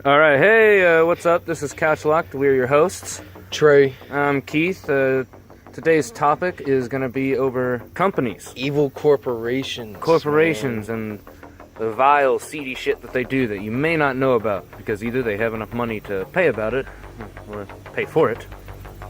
All right, hey, what's up? This is Couch Locked. We're your hosts. Trey. I'm Keith. Today's topic is going to be over companies. Evil corporations. Corporations and the vile, seedy shit that they do that you may not know about because either they have enough money to pay about it or pay for it,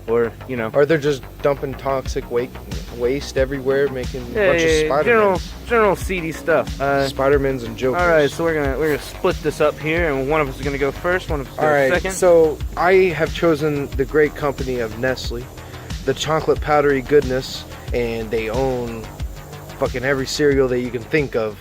or, you know. Or they're just dumping toxic waste everywhere, making a bunch of Spider-Mans. General seedy stuff. Spider-Mans and Jokers. All right, so we're gonna split this up here, and one of us is gonna go first, one of us goes second. So I have chosen the great company of Nestle, the chocolate powdery goodness, and they own fucking every cereal that you can think of.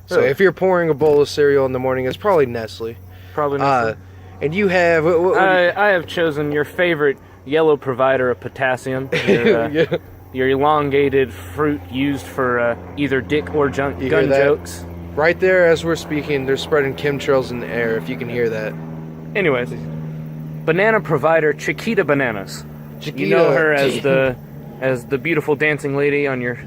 So Really? if you're pouring a bowl of cereal in the morning, it's probably Nestle. Probably Nestle. And you have... I have chosen your favorite yellow provider of potassium. Your, yeah. Your elongated fruit used for either dick or gun jokes. Right there, as we're speaking, they're spreading chemtrails in the air, if you can hear that. Anyways, banana provider Chiquita Bananas. Chiquita. You know her as the beautiful dancing lady on your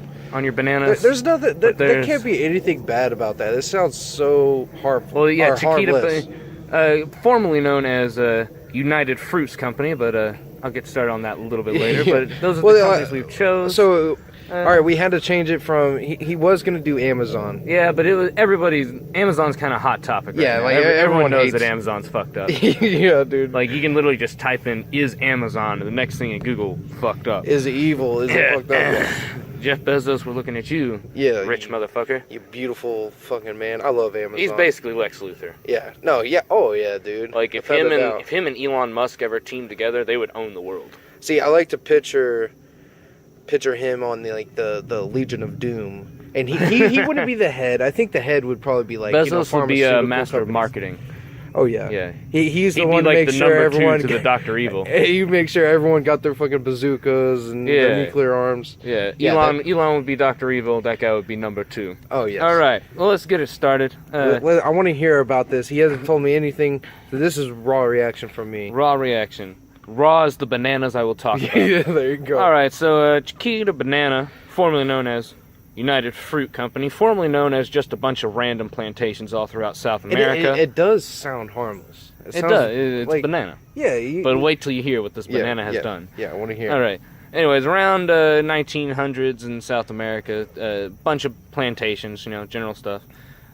bananas. There's nothing. There can't be anything bad about that. It sounds so harmful. Well, yeah, harmless. Chiquita, formerly known as United Fruits Company, but I'll get started on that a little bit later. But those are the companies we've chose. So, all right, we had to change it from. He was going to do Amazon. Yeah, but Amazon's kind of hot topic. Right now. Like everyone knows that Amazon's fucked up. Yeah, dude. Like you can literally just type in "is Amazon" and the next thing in Google fucked up. Is it evil? Is it fucked up? Jeff Bezos, we're looking at you. Yeah, rich motherfucker. You beautiful fucking man. I love Amazon. He's basically Lex Luthor. Yeah. No. Yeah. Oh yeah, dude. Like if him and Elon Musk ever teamed together, they would own the world. See, I like to picture him on the Legion of Doom, and he wouldn't be the head. I think the head would probably be like Bezos would be a master companies. of marketing. Oh yeah, yeah. He's the He'd one be like to make the sure number everyone two to the Dr. Evil. You make sure everyone got their fucking bazookas and their nuclear arms. Yeah, Elon would be Dr. Evil. That guy would be number 2. Oh yes. All right. Well, let's get it started. I want to hear about this. He hasn't told me anything. So this is raw reaction from me. Raw reaction. Raw as the bananas I will talk about. Yeah, there you go. All right. So Chiquita Banana, formerly known as United Fruit Company, formerly known as just a bunch of random plantations all throughout South America. It does sound harmless. It does. It's like, banana. Yeah. But wait till you hear what this banana has done. Yeah, I want to hear. All right. Anyways, around 1900s in South America, a bunch of plantations, general stuff.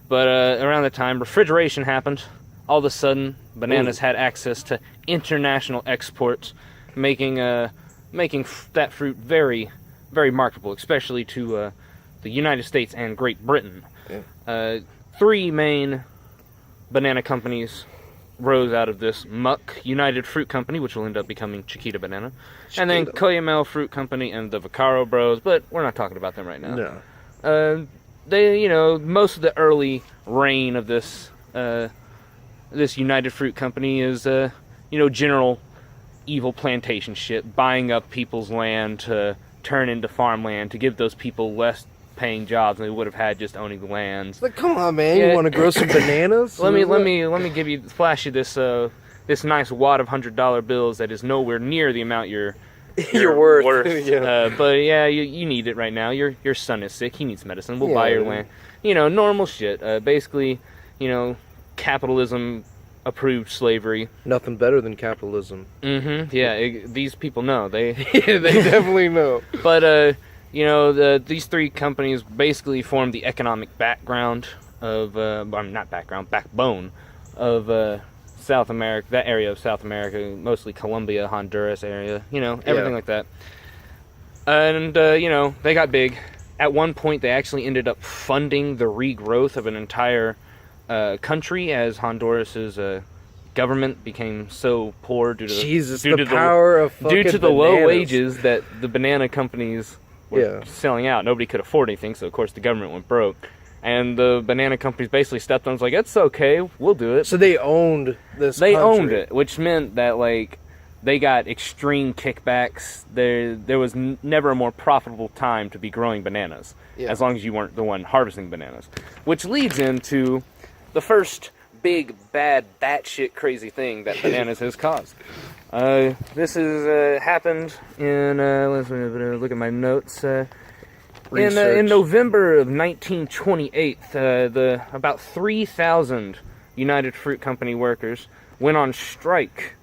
But around that time, refrigeration happened. All of a sudden, bananas had access to international exports, making that fruit very, very marketable, especially to the United States and Great Britain. Yeah. 3 main banana companies rose out of this muck. United Fruit Company, which will end up becoming Chiquita Banana, and then Coyamel Fruit Company and the Vaccaro Bros, but we're not talking about them right now. No. They, most of the early reign of this United Fruit Company is, general evil plantation shit, buying up people's land to turn into farmland to give those people less paying jobs than they would have had just owning the lands. Like, come on, man! Yeah. You want to grow some bananas? Let me flash you this nice wad of $100 bills that is nowhere near the amount you're worth. Yeah. But yeah, you need it right now. Your son is sick. He needs medicine. We'll buy your land. Normal shit. Basically, capitalism approved slavery. Nothing better than capitalism. Mm-hmm. Yeah. These people know. They they definitely know. But these 3 companies basically form the economic background of, backbone of South America, that area of South America, mostly Colombia, Honduras area, everything like that. And, they got big. At one point, they actually ended up funding the regrowth of an entire country as Honduras's government became so poor due to the low wages that the banana companies were selling out. Nobody could afford anything, so of course the government went broke. And the banana companies basically stepped on and was like, it's okay, we'll do it. So they owned this They country. owned it, which meant that, they got extreme kickbacks. There was never a more profitable time to be growing bananas, as long as you weren't the one harvesting bananas. Which leads into the first big, bad, batshit crazy thing that bananas has caused. This has happened in, let's look at my notes. In November of 1928, about 3,000 United Fruit Company workers went on strike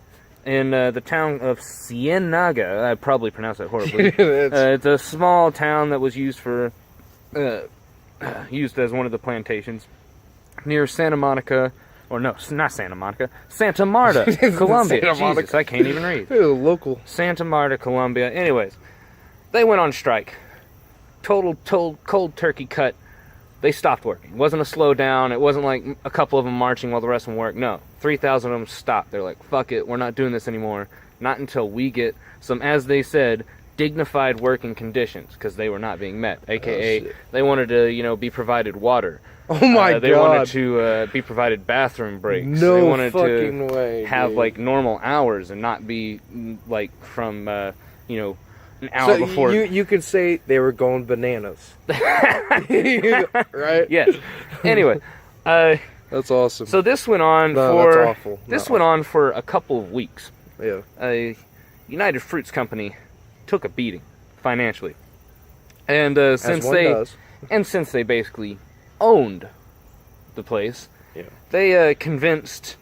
in the town of Ciénaga. I probably pronounced that horribly. It's a small town that was used for used as one of the plantations near Santa Monica, or no, not Santa Monica, Santa Marta, Colombia. Santa Monica. Jesus, I can't even read. Local. Santa Marta, Colombia. Anyways, they went on strike. Total cold turkey cut. They stopped working. It wasn't a slowdown. It wasn't like a couple of them marching while the rest of them worked. No, 3,000 of them stopped. They're like, fuck it, we're not doing this anymore. Not until we get some, as they said, dignified working conditions, because they were not being met. AKA, they wanted to, be provided water. Oh my God. They wanted to be provided bathroom breaks. No they wanted fucking to way, have dude. like normal hours and not be like from an hour So before. you could say they were going bananas. Right? Yes. Anyway, That's awesome. so this went on No, for that's awful. this No. went on for a couple of weeks. Yeah. United Fruits Company took a beating financially, and As since one they does. and since they basically owned the place, Yeah. they convinced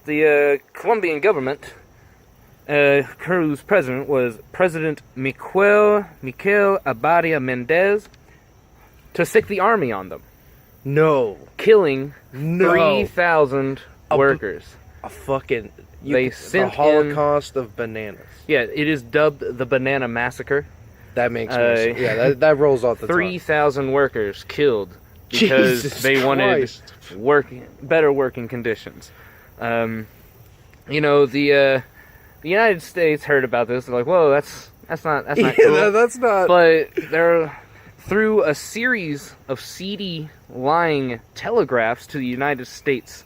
the Colombian government, whose president was President Miquel Abadia Mendez, to sick the army on them, No. killing No. 3,000 workers. A fucking... They the sent Holocaust of bananas. Yeah, it is dubbed the Banana Massacre. That makes more sense. Yeah, that rolls off the 3,000 workers killed because Jesus they wanted Christ. better working conditions. The United States heard about this. They're like, "Whoa, that's not Yeah, cool." that's not... But they're through a series of seedy, lying telegraphs to the United States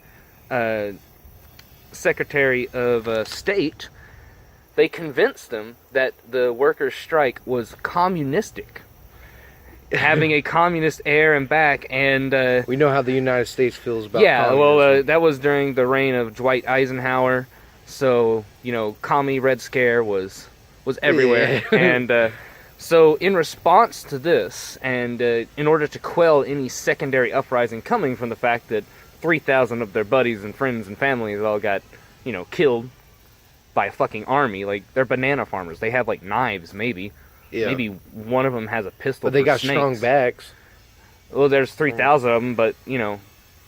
Secretary of State, they convinced them that the workers' strike was communistic, having a communist air and back, and We know how the United States feels about well, that was during the reign of Dwight Eisenhower, so commie Red Scare was everywhere, Yeah. and so in response to this, and in order to quell any secondary uprising coming from the fact that 3,000 of their buddies and friends and families all got, killed by a fucking army. Like, they're banana farmers. They have, like, knives, maybe. Yeah. Maybe one of them has a pistol. But they for got snakes. strong backs. Well, there's 3,000 of them, but,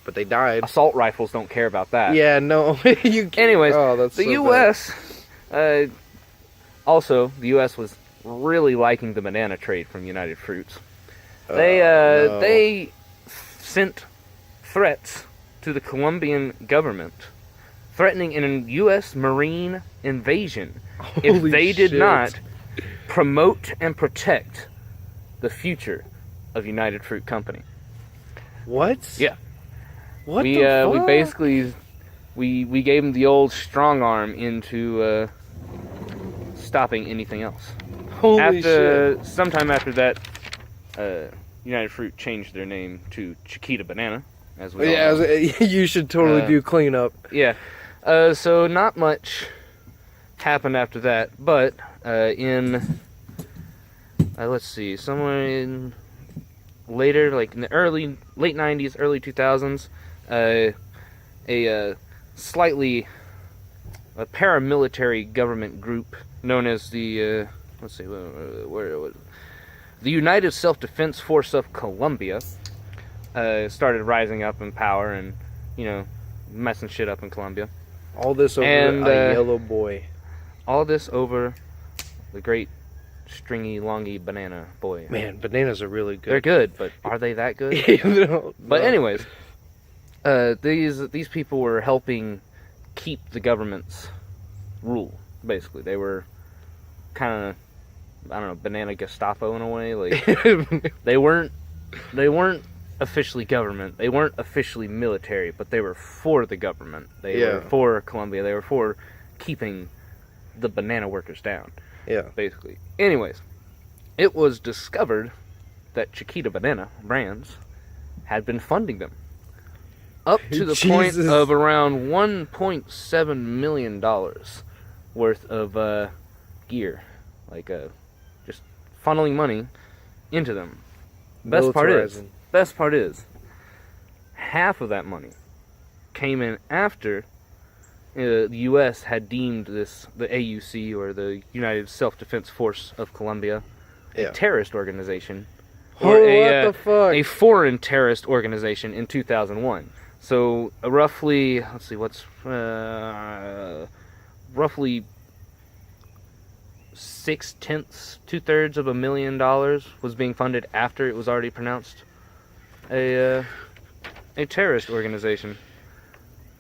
But they died. assault rifles don't care about that. Yeah, no. You can't. Anyways, Oh, that's the so U.S., also, the U.S. was really liking the banana trade from United Fruits. No. They sent threats to the Colombian government, threatening an U.S. Marine invasion if Holy they did shit. not promote and protect the future of United Fruit Company. What? Yeah. What we the fuck? we basically we gave them the old strong arm into stopping anything else. Holy shit. Sometime after that, United Fruit changed their name to Chiquita Banana, as we all know. You should totally do cleanup. Yeah. So not much happened after that, but let's see, somewhere in later, like in the late 90s, early 2000s, a slightly paramilitary government group known as the the United Self-Defense Force of Colombia started rising up in power and messing shit up in Colombia. All this over a yellow boy. All this over the great stringy, longy banana boy. Man, bananas are really good. They're good, but are they that good? No, But no. anyways, these people were helping keep the government's rule. Basically, they were kind of, I don't know, banana Gestapo in a way. Like they weren't officially government. They weren't officially military, but they were for the government. They were for Colombia. They were for keeping the banana workers down. Yeah. Basically. Anyways, it was discovered that Chiquita Banana brands had been funding them up to the point Jesus. of around $1.7 million worth of gear, like just funneling money into them. Best part is, half of that money came in after the U.S. had deemed the AUC, or the United Self-Defense Force of Colombia, a terrorist organization. Or what the fuck? A foreign terrorist organization in 2001. So roughly, let's see, roughly 6/10, 2/3 of $1 million was being funded after it was already pronounced a terrorist organization.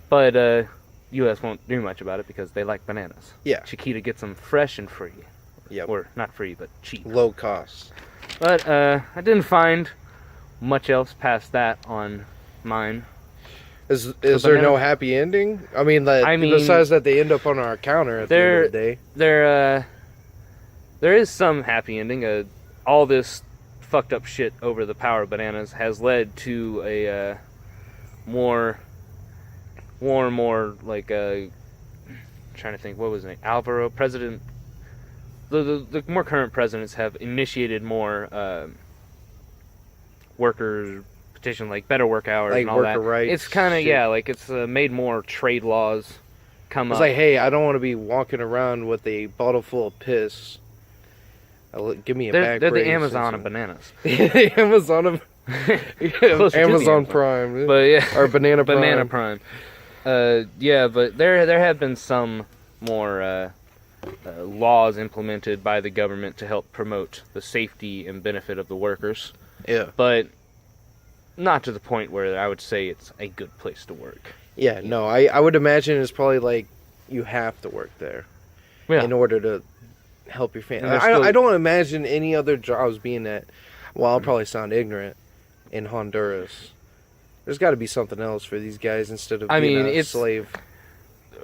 But U.S. won't do much about it because they like bananas. Yeah. Chiquita gets them fresh and free. Yep. Or not free, but cheap. Low cost. But I didn't find much else past that on mine. Is there no happy ending? I mean, besides that they end up on our counter at the end of the day. There is some happy ending. All this fucked up shit over the power of bananas has led to a more like trying to think, what was his name? Alvaro, president. The more current presidents have initiated more worker petition, like better work hours, like and all worker that. Rights, it's kind of like it's made more trade laws come up. It's like, hey, I don't want to be walking around with a bottle full of piss. Give me a back. They're the Amazon of bananas. The Amazon of Amazon Prime, but yeah, or Banana Prime. Banana Prime. Yeah, but there have been some more laws implemented by the government to help promote the safety and benefit of the workers. Yeah, but not to the point where I would say it's a good place to work. Yeah, no, I would imagine it's probably like you have to work there in order to help your family. I don't imagine any other jobs being that. Well, I'll probably sound ignorant. In Honduras, there's got to be something else for these guys instead of being a slave.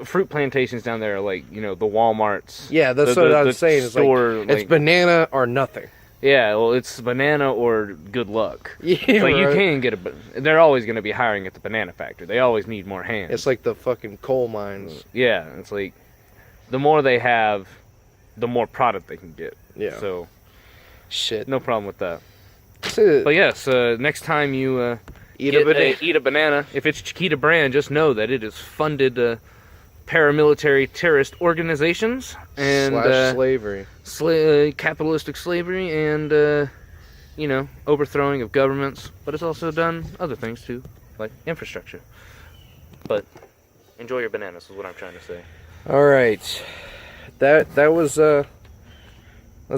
Fruit plantations down there are like, the Walmarts. Yeah, that's what I was saying. It's like, it's banana or nothing. Yeah, well, it's banana or good luck. Yeah, like you can get they're always going to be hiring at the banana factory. They always need more hands. It's like the fucking coal mines. Yeah, it's like the more they have, the more product they can get. Yeah. So, shit, no problem with that. But yes, next time you eat a banana, if it's Chiquita brand, just know that it is funded paramilitary terrorist organizations and slavery, capitalistic slavery, and overthrowing of governments. But it's also done other things too, like infrastructure. But enjoy your bananas, is what I'm trying to say. All right, that was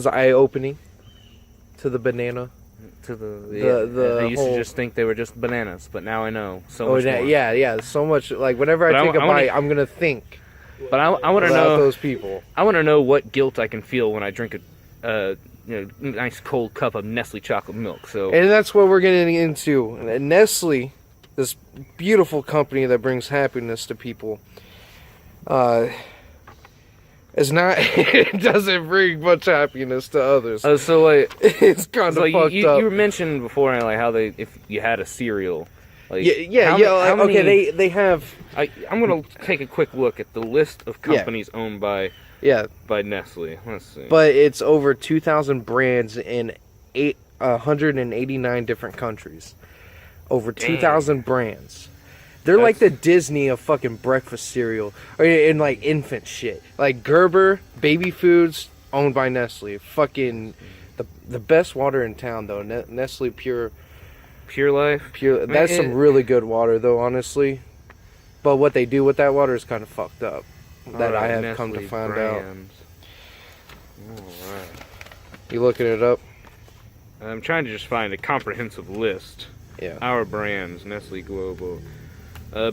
eye-opening to the banana. To I used to just think they were just bananas, but now I know so much more. Yeah, so much. Like whenever I take a bite, I'm gonna think. But I want to know those people. I want to know what guilt I can feel when I drink a nice cold cup of Nestle chocolate milk. So, and that's what we're getting into. Nestle, this beautiful company that brings happiness to people, it's not. It doesn't bring much happiness to others. So like, it's kind of fucked up. You mentioned before, like how if you had a cereal, like okay, they have. I'm gonna take a quick look at the list of companies owned by Nestle. Let's see. But it's over 2,000 brands in 189 different countries. Over 2,000 brands. They're like the Disney of fucking breakfast cereal. And like infant shit. Like Gerber, baby foods, owned by Nestle. Fucking the best water in town though. Nestle Pure Life. That's some really good water though, honestly. But what they do with that water is kind of fucked up. That I have Nestle come to find brands. Out. Alright. You looking it up? I'm trying to just find a comprehensive list. Yeah. Our brands, Nestle Global.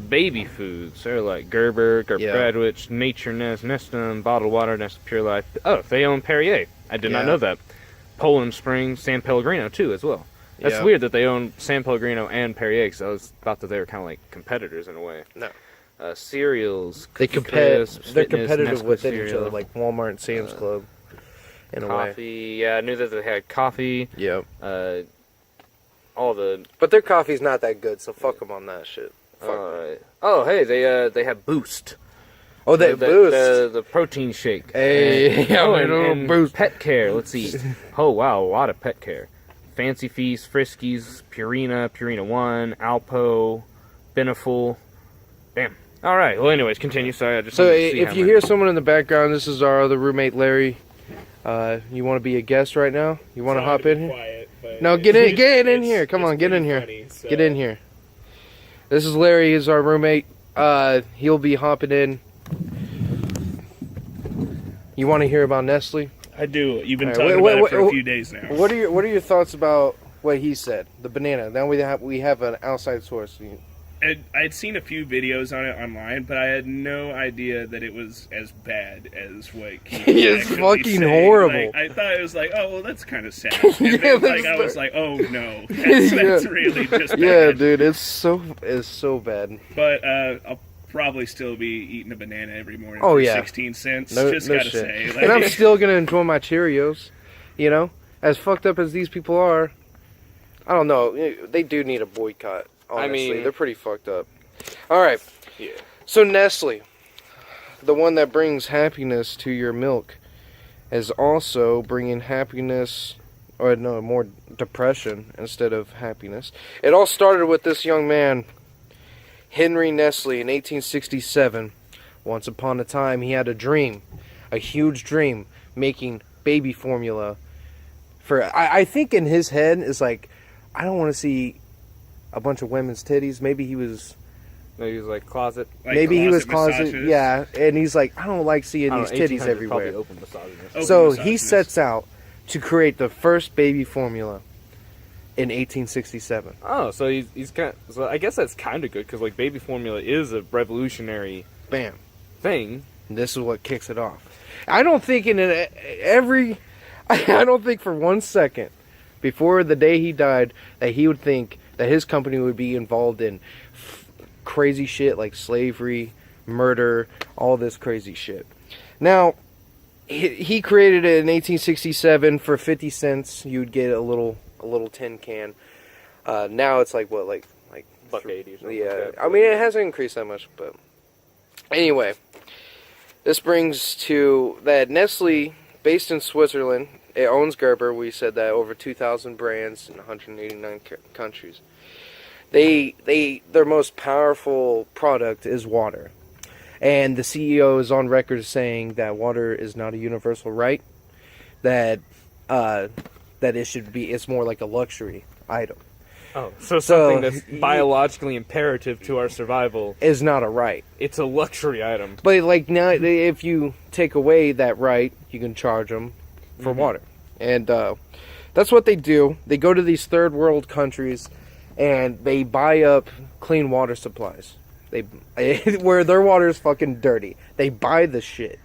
Baby foods, they're like Gerber, Bradwich, Nature Nest, Nestum, Bottled Water, Nestle Pure Life. Oh, they own Perrier. I did not know that. Poland Spring, San Pellegrino too, as well. That's weird that they own San Pellegrino and Perrier, because I was thought that they were kind of like competitors in a way. No. Cereals, they're competitive within each other, like Walmart and Sam's Club. In a way. Coffee, yeah, I knew that they had coffee. Yep. But their coffee's not that good, so fuck them on that shit. Oh, hey, they have Boost. Oh, they Boost. The protein shake. Hey, and Boost. Pet care. Let's see. Oh wow, a lot of pet care. Fancy Feast, Friskies, Purina 1, Alpo, Beneful, Damn. All right. Well, anyways, continue. Sorry, I just. So if you hear someone in the background, this is our other roommate, Larry. You want to be a guest right now? You want to hop in here? Quiet, no, get in here. Come on, get in here. Funny, so. Get in here. This is Larry. He's our roommate. He'll be hopping in. You want to hear about Nestle? I do. You've been talking about it for a few days now. What are your thoughts about what he said? The banana. Now we have an outside source. I'd seen a few videos on it online, but I had no idea that it was as bad as what it's fucking horrible. Like, I thought it was like, oh, well, that's kind of sad. And then, I was like, oh no, that's really just bad. Yeah, dude, it's so bad. But I'll probably still be eating a banana every morning. Oh, for yeah. 16 cents. No gotta shit. say, and I'm still gonna enjoy my Cheerios. You know, as fucked up as these people are, I don't know. They do need a boycott. Honestly, I mean, they're pretty fucked up. All right. Yeah. So Nestle, the one that brings happiness to your milk, is also bringing happiness, or no, more depression instead of happiness. It all started with this young man, Henry Nestle, in 1867. Once upon a time, he had a dream, a huge dream, making baby formula. I think in his head is like, I don't want to see a bunch of women's titties. Maybe he was like closet. Maybe he was closet. Massages. Yeah, and he's like, I don't like seeing these titties everywhere. Open misogynist. So he sets out to create the first baby formula in 1867. Oh, so he's kind of, so I guess that's kind of good because like baby formula is a revolutionary thing. And this is what kicks it off. I don't think I don't think for 1 second before the day he died that he would think that his company would be involved in crazy shit like slavery, murder, all this crazy shit. Now, he created it in 1867 for 50 cents. You'd get a little tin can. Now it's like what, like $1.80 or something. Yeah, like that. I mean it hasn't increased that much, but anyway, this brings to that Nestle, based in Switzerland. It owns Gerber. We said that over 2,000 brands in 189 countries. Their most powerful product is water, and the CEO is on record saying that water is not a universal right. That it should be. It's more like a luxury item. Oh, so something that's biologically imperative to our survival is not a right. It's a luxury item. But like now, if you take away that right, you can charge them for water. And that's what they do. They go to these third world countries and they buy up clean water supplies. Where their water is fucking dirty. They buy the shit.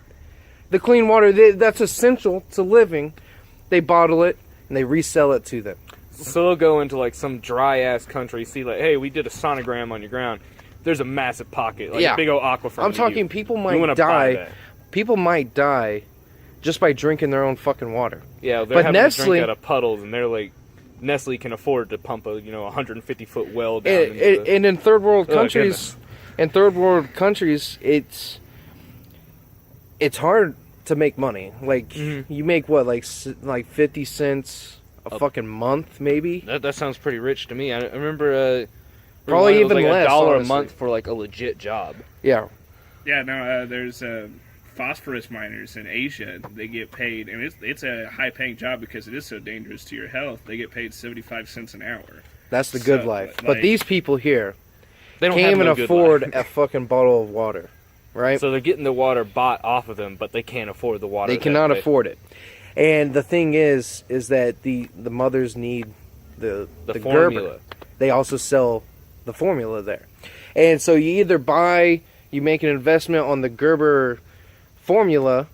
The clean water that's essential to living, they bottle it and they resell it to them. So they'll go into like some dry ass country, see like, hey, we did a sonogram on your ground. There's a massive pocket, like a big old aquifer. I'm talking people might die. People might die just by drinking their own fucking water. Yeah, they're having to drink out of puddles, and they're like, Nestle can afford to pump a 150-foot well down. And in third world countries, it's hard to make money. Like you make what, like 50 cents a fucking month, maybe. That sounds pretty rich to me. I remember probably even like less. $1 a month for like a legit job. Yeah. Yeah. No, there's phosphorus miners in Asia. They get paid, and it's a high-paying job because it is so dangerous to your health. They get paid 75 cents an hour. That's the good life. But these people here, they don't can't even afford a fucking bottle of water, right? So they're getting the water bought off of them, but they can't afford the water. They cannot afford it. And the thing is that the mothers need the formula. Gerber. They also sell the formula there. And so you either you make an investment on the Gerber formula,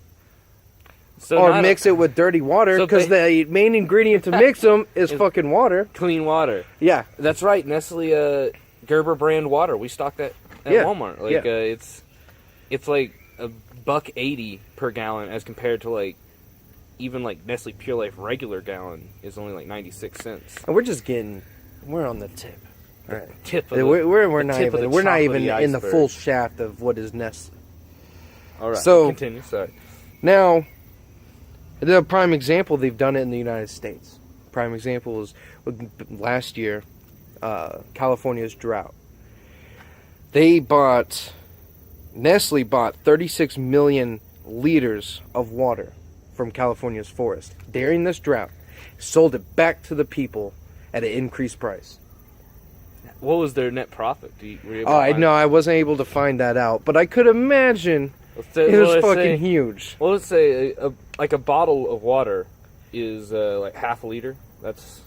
or mix it with dirty water, because the main ingredient to mix them is fucking water. Clean water. Yeah. That's right. Nestle Gerber brand water. We stock that at Walmart. Like it's like $1.80 per gallon as compared to like even like Nestle Pure Life regular gallon is only like 96 cents. And we're on the tip. All right. Tip of we're not even in the full shaft of what is Nestle. All right. So continue. Sorry. Now, the prime example, they've done it in the United States. Prime example is last year, California's drought. Nestle bought 36 million liters of water from California's forest during this drought, sold it back to the people at an increased price. What was their net profit? I wasn't able to find that out, but I could imagine it was fucking huge. Well, let's say a bottle of water is like half a liter.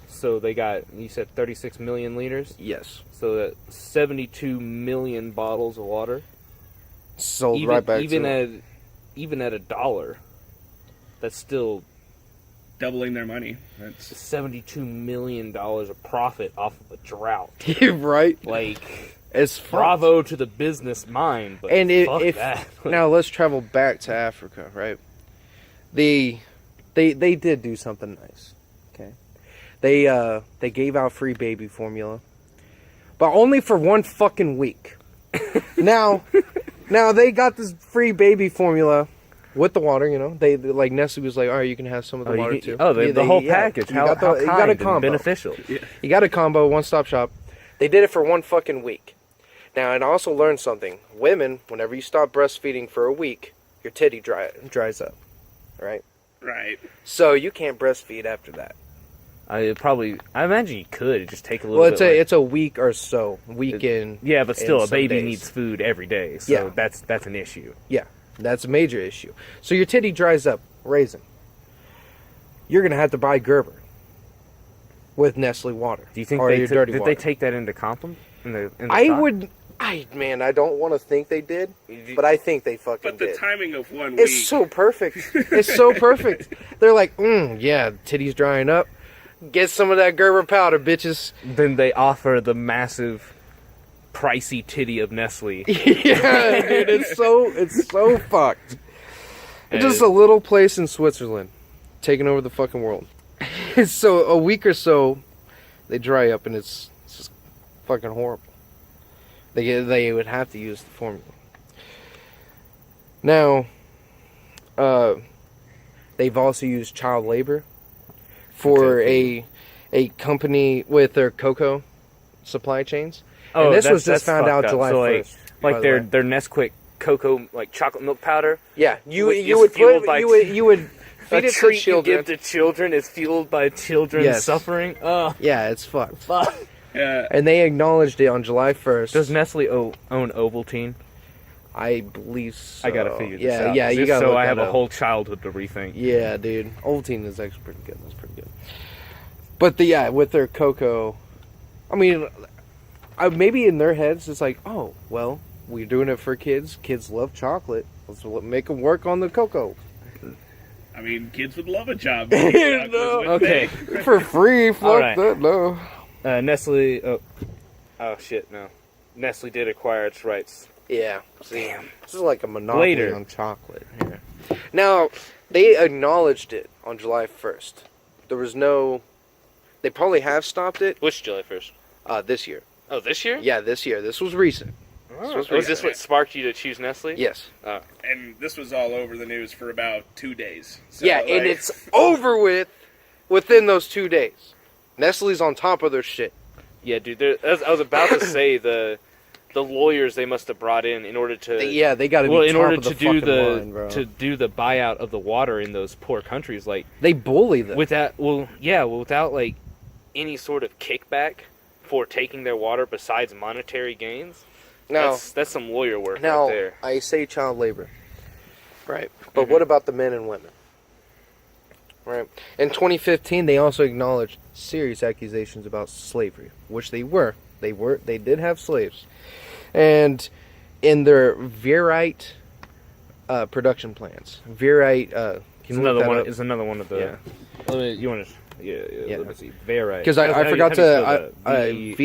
So they got, you said 36 million liters? Yes. So that 72 million bottles of water. Sold right back even at $1, that's still doubling their money. That's $72 million of profit off of a drought. Right? Like, it's bravo to the business mind, but and fuck that. Now let's travel back to Africa, right? They did do something nice. Okay. They gave out free baby formula, but only for one fucking week. Now they got this free baby formula with the water, you know. They like Nestle was like, all right, you can have some of the water too. The whole package. How kind and beneficial. Yeah. You got a combo, one-stop shop. They did it for one fucking week. Now, and I also learned something. Women, whenever you stop breastfeeding for a week, your titty dries up, right? Right. So you can't breastfeed after that. I imagine you could. It just take a little bit. Well, it's a week or so. Weekend. Yeah, but still, a baby days. needs food every day. So that's an issue. Yeah, that's a major issue. So your titty dries up, raising. You're going to have to buy Gerber with Nestle water. Do you think they take that into compliment? I don't want to think they did, but I think they fucking did. But the timing of 1 week. It's so perfect. It's so perfect. They're like, yeah, titty's drying up. Get some of that Gerber powder, bitches. Then they offer the massive, pricey titty of Nestle. Yeah, dude, it's so fucked. It's just a little place in Switzerland, taking over the fucking world. So a week or so, they dry up, and it's just fucking horrible. They would have to use the formula. Now, they've also used child labor for a company with their cocoa supply chains. Oh, and this was just found out July 1st. Like their Nesquik cocoa, like chocolate milk powder. Yeah, you would feed it to children. You give to children is fueled by children's suffering. Oh, yeah, it's fucked. Fuck. Yeah. And they acknowledged it on July 1st. Does Nestle own Ovaltine? I believe so. I gotta figure this out. Yeah, you gotta. So I have a whole childhood to rethink. Yeah, dude, Ovaltine is actually pretty good. That's pretty good. But with their cocoa, I mean, maybe in their heads it's like, oh, well, we're doing it for kids. Kids love chocolate. Let's make them work on the cocoa. I mean, kids would love a job. No. Okay, for free. Fuck that. No. Nestle. Oh shit! No, Nestle did acquire its rights. Yeah. Damn. This is like a monopoly on chocolate. Yeah. Now, they acknowledged it on July 1st. There was no... They probably have stopped it. Which July 1st? This year. Oh, this year? Yeah, this year. This was recent. Was this what sparked you to choose Nestle? Yes. And this was all over the news for about 2 days. So, yeah, and it's over within those 2 days. Nestle's on top of their shit. Yeah, dude. I was about to say the lawyers they must have brought in order to they got to be in top order of the to do the line, bro. to do the buyout of the water in those poor countries, like they bully them without like any sort of kickback for taking their water besides monetary gains. Now that's some lawyer work now, right there. I say child labor, right? But what about the men and women? Right. In 2015, they also acknowledged serious accusations about slavery, which they were. They did have slaves. And in their Verite production plants, Verite is another one of the. Yeah. You want to? Yeah. Let me see. Verite. Because I forgot to Verite.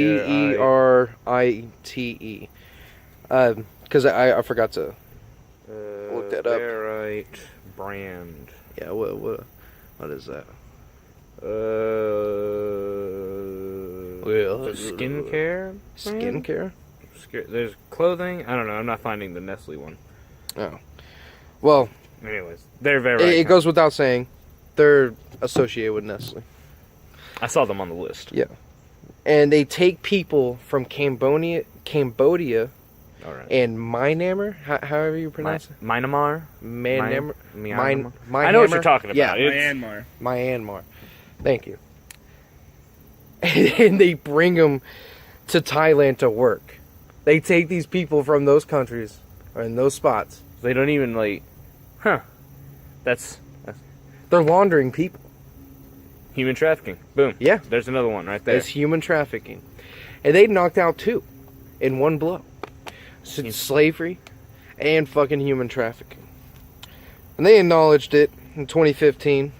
Because I forgot to look that up. Verite brand. Yeah. What is that? Skincare. Skincare. There's clothing. I don't know. I'm not finding the Nestle one. Oh. Well. Anyways, they're very. It goes without saying, they're associated with Nestle. I saw them on the list. Yeah. And they take people from Cambodia All right. and Myanmar, however you pronounce it. Myanmar? Myanmar. I know what you're talking about. Yeah, Myanmar. Thank you. And they bring them to Thailand to work. They take these people from those countries or in those spots. They don't even That's They're laundering people. human trafficking. Boom. Yeah. There's another one right there. It's human trafficking. And they knocked out 2 in one blow. So slavery and fucking human trafficking. And they acknowledged it in 2015.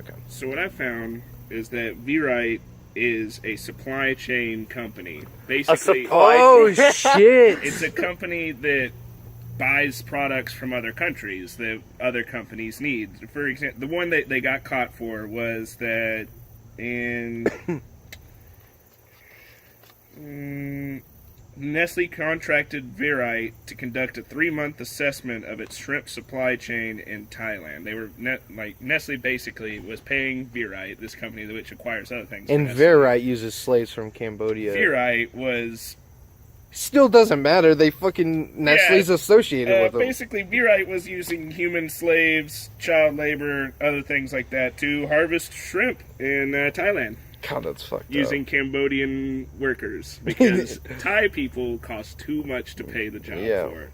Okay. So what I found is that V-Rite is a supply chain company. Basically, shit! It's a company that buys products from other countries that other companies need. For example, the one that they got caught for was that in Nestle contracted V-Rite to conduct a 3-month assessment of its shrimp supply chain in Thailand. They were Nestle basically was paying V-Rite, this company which acquires other things. And V-Rite uses slaves from Cambodia. V-Rite was still doesn't matter. They fucking Nestle's associated with them. Basically, V-Rite was using human slaves, child labor, other things like that to harvest shrimp in Thailand. God, that's fucked up. Using Cambodian workers because Thai people cost too much to pay the job for.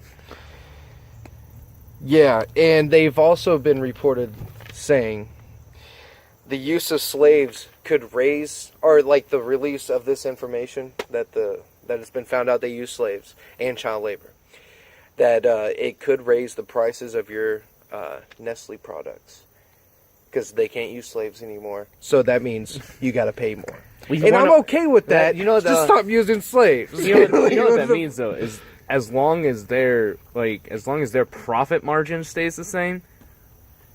Yeah, and they've also been reported saying the use of slaves could raise, or like the release of this information that it's been found out they use slaves and child labor, that it could raise the prices of your Nestle products. Because they can't use slaves anymore. So that means you got to pay more. And I'm okay with that. Just stop using slaves. You know what that means though is as long as their profit margin stays the same,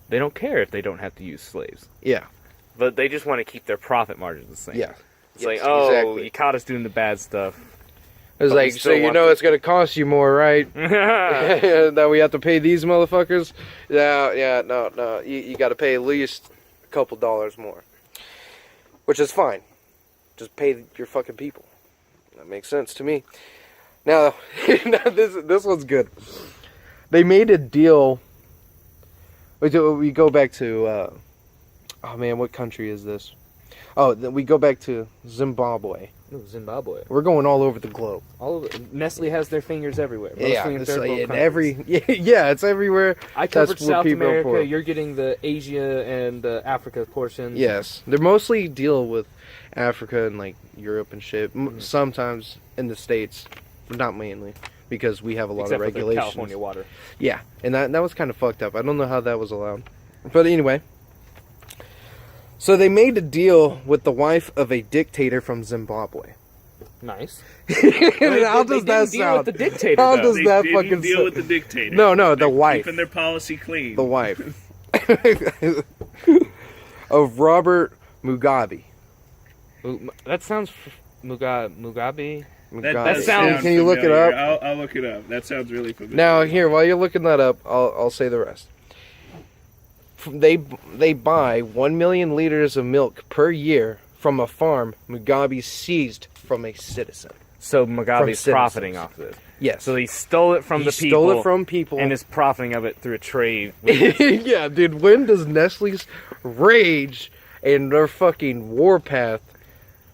they don't care if they don't have to use slaves. Yeah. But they just want to keep their profit margins the same. Yeah. It's exactly. You caught us doing the bad stuff. It's like, so it's going to cost you more, right? That we have to pay these motherfuckers? Yeah, no. You got to pay at least a couple dollars more. Which is fine. Just pay your fucking people. That makes sense to me. Now, this one's good. They made a deal. We go back to... oh, man, what country is this? Oh, we go back to Zimbabwe. Ooh, Zimbabwe. We're going all over the globe. All over. Nestle has their fingers everywhere. Mostly in third world countries. It's everywhere. I covered South America. You're getting the Asia and the Africa portions. Yes, they mostly deal with Africa and like Europe and shit. Sometimes in the States, not mainly, because we have a lot of regulations. Except for California water. Yeah, and that was kind of fucked up. I don't know how that was allowed, but anyway. So they made a deal with the wife of a dictator from Zimbabwe. Nice. How does that sound? Deal with the dictator, how does that fucking fucking deal with the dictator? No, the wife. Keeping their policy clean. The wife of Robert Mugabe. That sounds Mugabe. That sounds. Can you look it up? I'll look it up. That sounds really familiar. Now, here, while you're looking that up, I'll say the rest. They buy 1 million liters of milk per year from a farm Mugabe seized from a citizen. So Mugabe's profiting off of this. Yes. So he stole it from the people. Stole it from people. And is profiting of it through a trade. Yeah, dude, when does Nestle's rage and their fucking warpath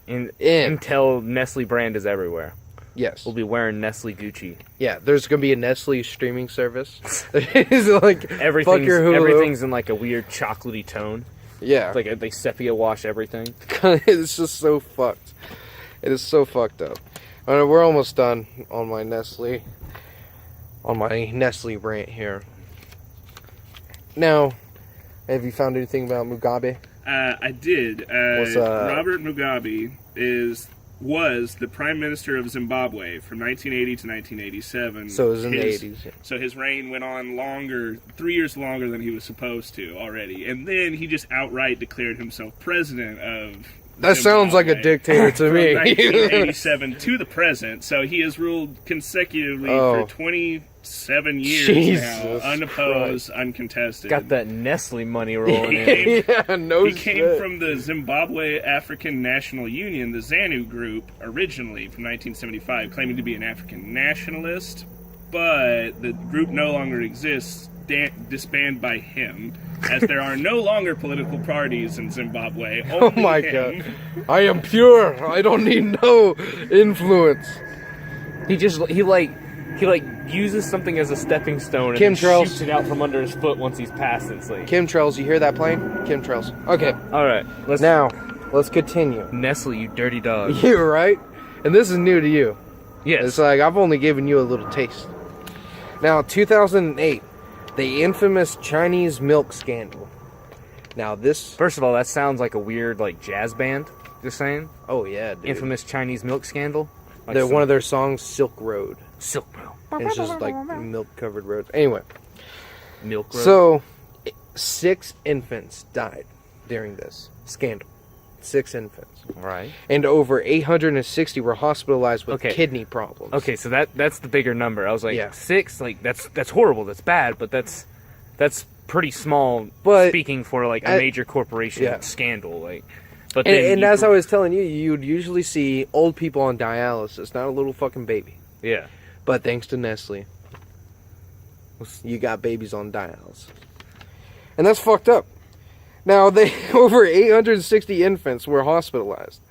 end? Until Nestle brand is everywhere. Yes. We'll be wearing Nestle Gucci. Yeah, there's going to be a Nestle streaming service. It's like, everything's in like a weird chocolatey tone. Yeah. It's like they sepia wash everything. It's just so fucked. It is so fucked up. All right, we're almost done on my Nestle rant here. Now, have you found anything about Mugabe? I did. Robert Mugabe was the Prime Minister of Zimbabwe from 1980 to 1987. So it was in the 80s. Yeah. So his reign went on 3 years longer than he was supposed to already. And then he just outright declared himself president of That sounds like a dictator to me. 1987 to the present. So he has ruled consecutively for 22 7 years Jesus now, unopposed, Christ. uncontested. Got that Nestle money rolling in. Yeah, no He shit. came from the Zimbabwe African National Union, the ZANU group, originally from 1975, claiming to be an African nationalist, but the group no longer exists, disbanded by him, as there are no longer political parties in Zimbabwe. Oh Only my him. god. I am pure. I don't need no influence. He uses something as a stepping stone and then Chemtrails. shoots it out from under his foot once he's past it. It's like, Chemtrails, you hear that plane? Chemtrails. Okay, all right, let's continue. Nestle, you dirty dog. You're right. And this is new to you. Yes. It's like I've only given you a little taste. Now, 2008, the infamous Chinese milk scandal. Now this... First of all, that sounds like a weird like jazz band. Just saying. Oh yeah, dude. Infamous Chinese milk scandal. Like One of their songs, Silk Road. Silk Road. And it's just like milk-covered roads. Anyway. Milk Road. So, 6 infants died during this scandal. 6 infants. Right. And over 860 were hospitalized with Okay. kidney problems. Okay, so that's the bigger number. I was like, Yeah. 6, like that's horrible, that's bad, but that's pretty small. But speaking for like a major corporation scandal, like. But And as I was telling you, you'd usually see old people on dialysis, not a little fucking baby. yeah, But thanks to Nestle, you got babies on dialysis. And that's fucked up. Now, over 860 infants were hospitalized.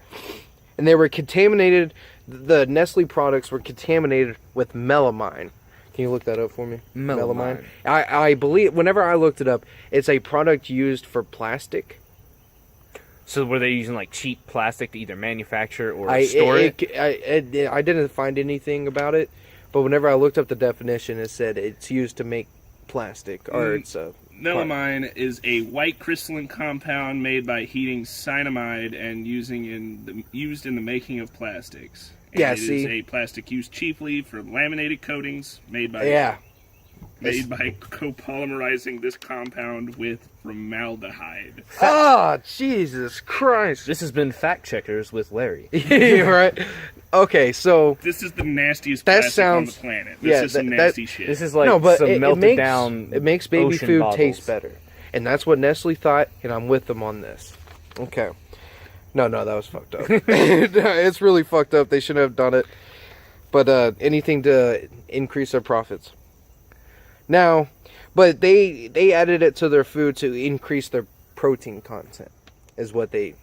And they were contaminated, the Nestle products were contaminated with melamine. Can you look that up for me? Melamine. I believe, whenever I looked it up, it's a product used for plastic. so were they using like cheap plastic to either manufacture or store it? I didn't find anything about it, but whenever I looked up the definition, it said it's used to make plastic, or it's a... Melamine is a white crystalline compound made by heating cyanamide and used in the making of plastics. And Yeah, it see? is a plastic used chiefly for laminated coatings made by copolymerizing this compound with formaldehyde. Oh, Jesus Christ. This has been Fact Checkers with Larry. Right? Okay, so... This is the nastiest That plastic sounds- on the planet. yeah, This is some that- nasty shit. This is like no, but some melted down. It makes baby ocean food bottles. taste better. And that's what Nestle thought, and I'm with them on this. Okay. No, that was fucked up. It's really fucked up. They shouldn't have done it. But anything to increase their profits. Now, but they added it to their food to increase their protein content, is what they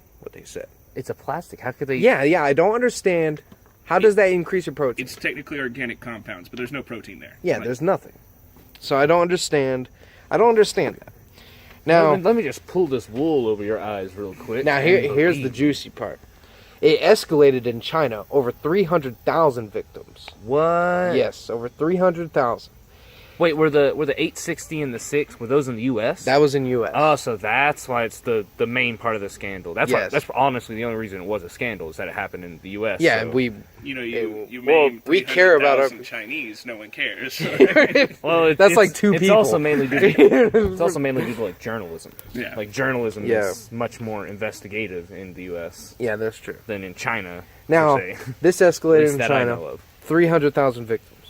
said. It's a plastic. How could they? Yeah, I don't understand. How does that increase your protein? It's technically organic compounds, but there's no protein there. Yeah, there's nothing. So I don't understand. that. Now, Let me just pull this wool over your eyes real quick. now here's the juicy part. It escalated in China, over 300,000 victims. What? Yes, over 300,000. Wait, were the 860 and the 6, were those in the U.S.? That was in U.S. Oh, so that's why it's the main part of the scandal. That's why, Yes. that's honostly the only reason it was a scandal, is that it happened in the U.S. Yeah, so. and we... You well, made we care about our- Chinese. No one cares. Well, That's like 2 it's people. Also mainly due to, it's also mainly due to like journalism. Yeah. Like journalism Yeah. is much more investigative in the U.S. Yeah, that's true. than in China. Now, per se. this At escalated least in that I know China. of. 300,000 victims.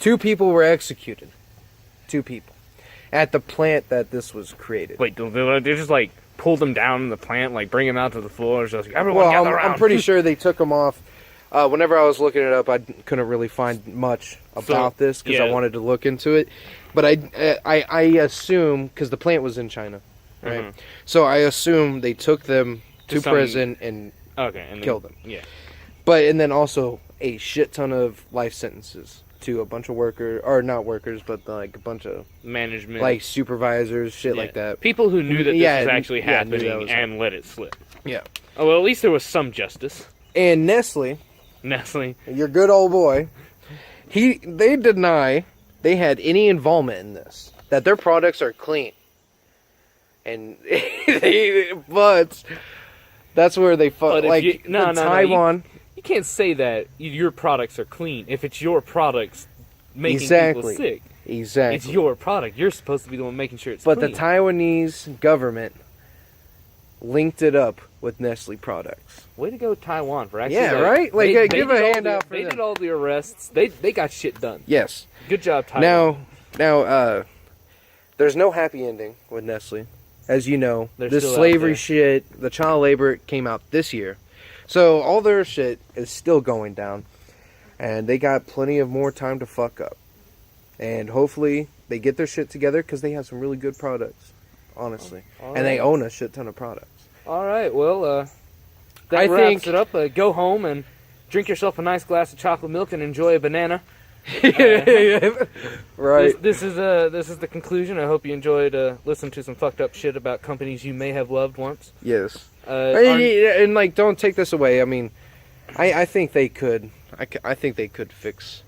2 people were executed. 2 people. At the plant that this was created. Wait, they just like pulled them down in the plant, like bring them out to the floor, just like everyone gather Well, around. I'm pretty sure they took them off. Whenever I was looking it up, I couldn't really find much about this because I yeah. wanted to look into it. But I assume, because the plant was in China, right? Mhm. So I assume they took them to some- prison and Okay, and then, killed them. Yeah. and then also a shit ton of life sentences to a bunch of workers, or not workers, but like a bunch of Management. like supervisors, shit yeah. like that. People who knew that this Yeah, was actually yeah, knew that happening was and let it slip. Yeah. Oh, well, at least there was some justice. And Nestle, Nestle. your good old boy, they deny they had any involvement in this. That their products are clean. And but that's where they But if like you- no, Taiwan. You can't say that your products are clean if it's your products making Exactly. people sick. Exactly. It's your product. You're supposed to be the one making sure it's But clean. the Taiwanese government linked it up with Nestle products. Way to go, Taiwan, for actually. Yeah, right? Like, give a hand out for them. They did all the arrests. They got shit done. Yes. Good job, Taiwan. Now, there's no happy ending with Nestle. As you know, this slavery shit, the child labor came out this year. So all their shit is still going down. And they got plenty of more time to fuck up. And hopefully they get their shit together because they have some really good products, honestly. And they own a shit ton of products. All right, well, that wraps it up. Go home and drink yourself a nice glass of chocolate milk and enjoy a banana. Right. This is the conclusion. I hope you enjoyed listening to some fucked up shit about companies you may have loved once. Yes. And like, don't take this away. I mean, I think they could. I think they could fix.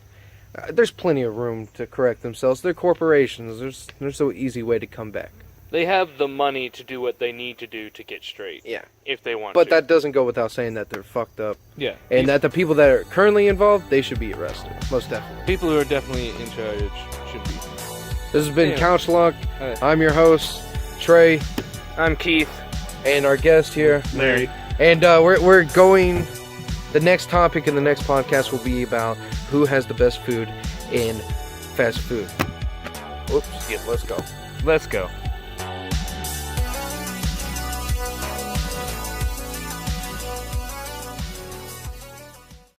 There's plenty of room to correct themselves. They're corporations. There's no easy way to come back. They have the money to do what they need to do to get straight. Yeah. If they want to. But that doesn't go without saying that they're fucked up. Yeah. And that the people that are currently involved, they should be arrested. Most definitely. People who are definitely in charge should be. This has been Couch Luck. I'm your host, Trey. I'm Keith. And our guest here, Larry. And we're going... The next topic in the next podcast will be about who has the best food in fast food. Oops. Yeah, let's go. Let's go.